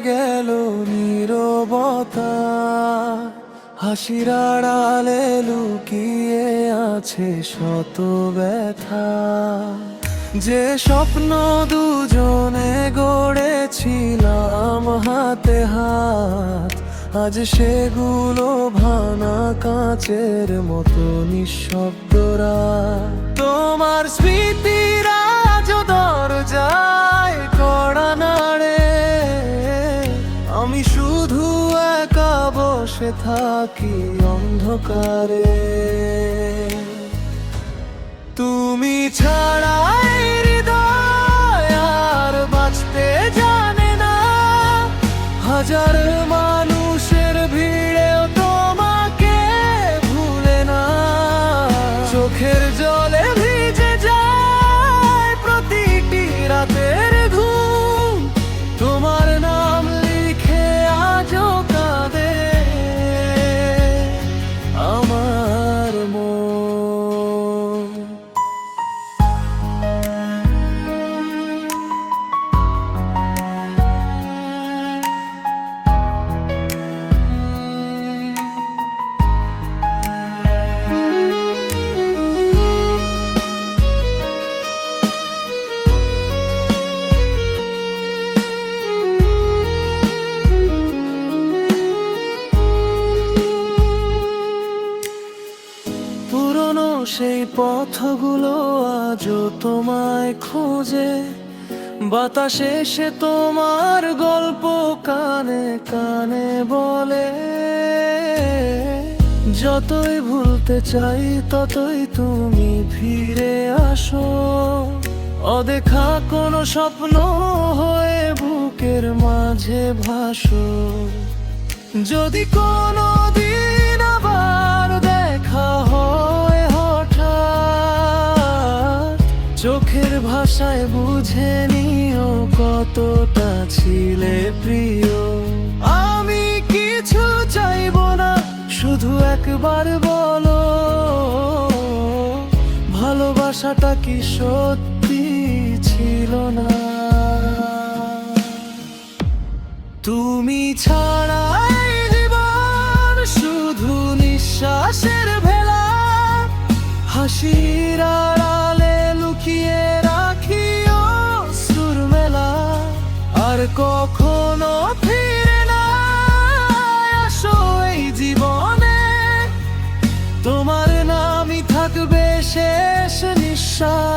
গেল নীরবতা, হাসির আড়ালে লুকিয়ে আছে শত ব্যথা। যে স্বপ্ন দুজনে গড়েছিলাম হাতে হাত, আজ সেগুলো ভাঙা কাঁচের মতো নিঃশব্দরা। তোমার স্মৃতির আজ দরজায় কড়া নাড়ে, আমি শুধু একা বসে থাকি অন্ধকারে। তুমি ছাড়া এই হৃদয় আর বাঁচতে জানে না, হাজার মানুষের ভিড়েও তোমাকে ভুলে না। চোখের জলে ভিজে যায় প্রতিটি রাতের ঘুম, তোমার নাম লিখে আজও কাঁদে আমার মন। পুরনো সেই পথগুলো আজও তোমায় খোঁজে, বাতাসে সে তোমার গল্প কানে কানে বলে। যতই ভুলতে চাই ততই তুমি ফিরে আসো, অদেখা কোনো স্বপ্ন হয়ে বুকের মাঝে ভাসো। যদি কোনো দিন আবার দেখা হয় হঠাৎ, চোখের ভাষায় বুঝে নিও কতটা ছিলে প্রিয়। আমি কিছু চাইবো না, শুধু একবার বলো ভালোবাসাটা কি সত্যি ছিল না। তুমি ছাড়া এই জীবন শুধু নিঃশ্বাসের ভেলা, হাসির আড়ালে লুকিয়ে রাখি অশ্রুর মেলা। আর কখনো ফিরে না আসো এই জীবনে, তোমার নামই থাকবে শেষ নিঃশ্বাস।